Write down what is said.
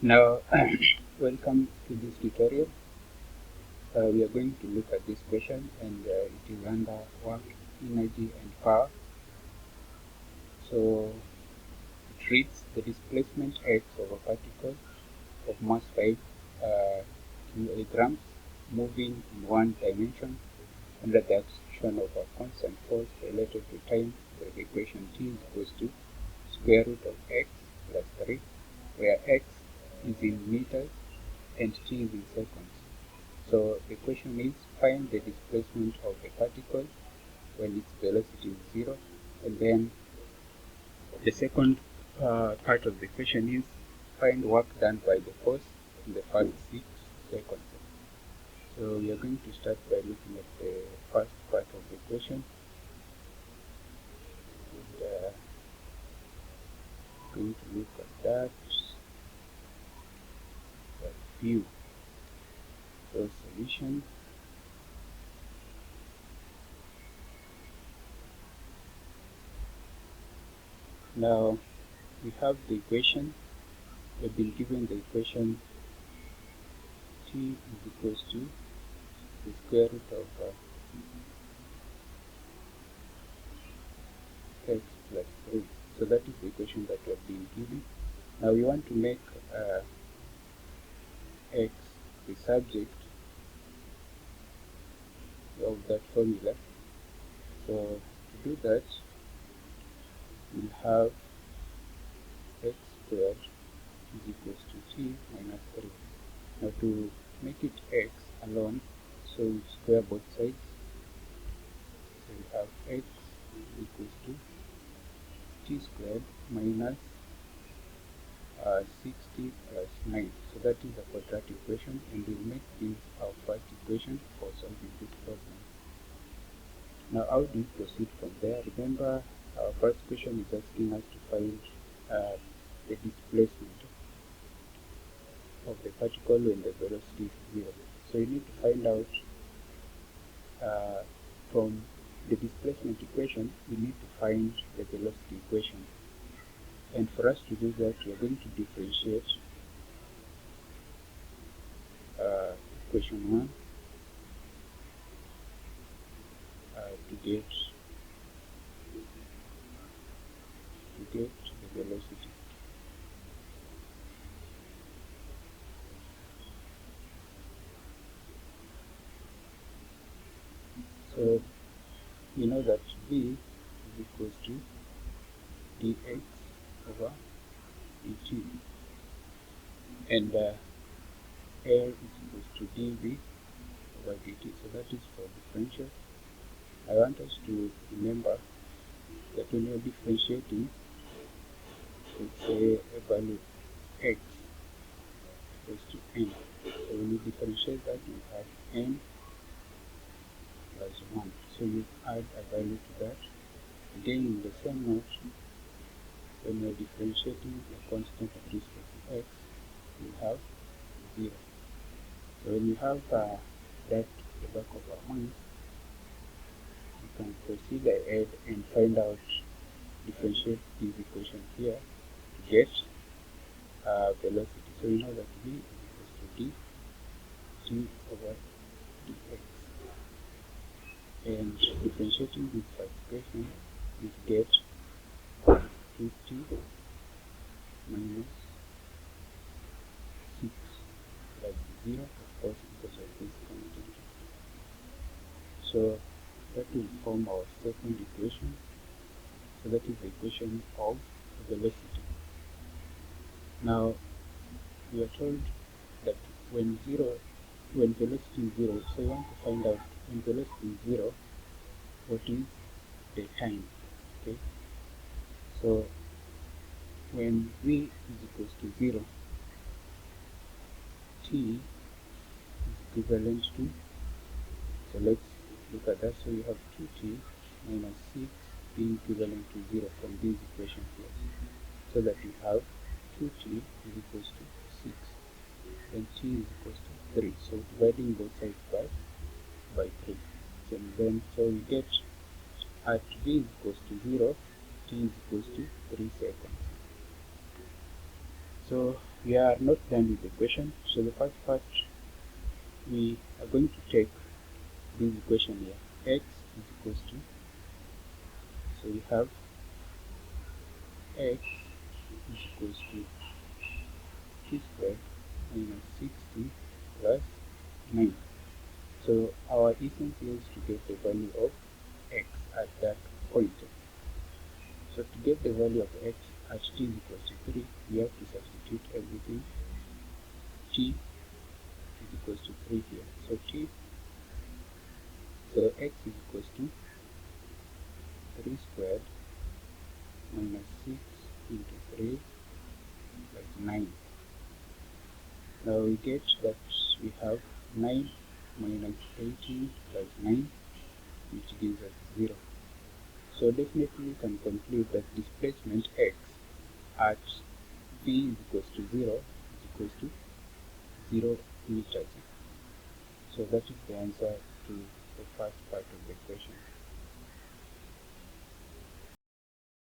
Now, welcome to this tutorial. We are going to look at this question, and it is under work, energy, and power. So, it reads the displacement x of a particle of mass 5 kilograms moving in one dimension under the action of a constant force related to time by the equation t is equals to square root of x plus 3, where x is in meters and t is in seconds. So the question is, find the displacement of a particle when its velocity is 0, and then the second part of the question is, find work done by the force in the first 6 seconds. So we are going to start by looking at the first part of the question, and going to look at that view. So solution. Now we have the equation. We've been given the equation t is equals to the square root of x plus 3. So that is the equation that we have been given. Now we want to make x the subject of that formula. So to do that, we'll have x squared is equals to t minus 3. Now to make it x alone, so we square both sides. So we have x equals to t squared minus 60 plus 9. So that is the quadratic equation, and we'll make this our first equation for solving this problem. Now how do we proceed from there? Remember, our first question is asking us to find the displacement of the particle when the velocity is 0. So you need to find out from the displacement equation, we need to find the velocity equation. And for us to do that, we are going to differentiate equation 1 to get the velocity. So we know that v is equals to dx over dt, and L is equals to dv over dt. So that is for differential. I want us to remember that when you're differentiating, let's say a value x equals to n. So when you differentiate that, you have n plus 1. So you add a value to that. Again, in the same note, when you're differentiating a constant with respect to x, you have 0. So when you have that at the back of our mind, you can proceed ahead and find out, differentiate this equation here to get velocity. So you know that v is equals to t over dx. And differentiating this first equation, we get 2t minus 6 plus 0, of course, because of this constant. So that will form our second equation. So that is the equation of velocity. Now we are told that when velocity is 0, so we want to find out when velocity is 0, what is the time. Okay, so when v is equals to 0, t is equivalent to, so let's look at that. So you have 2t minus 6 being equivalent to 0 from this equation here, so that you have 2t is equals to 6 and t is equals to 3. So dividing both sides by 3, and then so we get at v is equals to 0, t is equals to 3 seconds. So We are not done with the question. So the first part, we are going to take this equation here. X is equals to, so we have x is equals to t squared minus 60 plus 9. So our essence is to get the value of x at that point. So to get the value of x at t is equals to 3, we have to substitute everything. T is equals to 3 here. So x is equals to 3 squared minus 6 into 3 plus 9. Now we get that we have 9 minus 18 plus 9, which gives us 0. So definitely we can conclude that displacement x at v is equals to 0 is equals to 0 meters. So that is the answer to the first part of the question.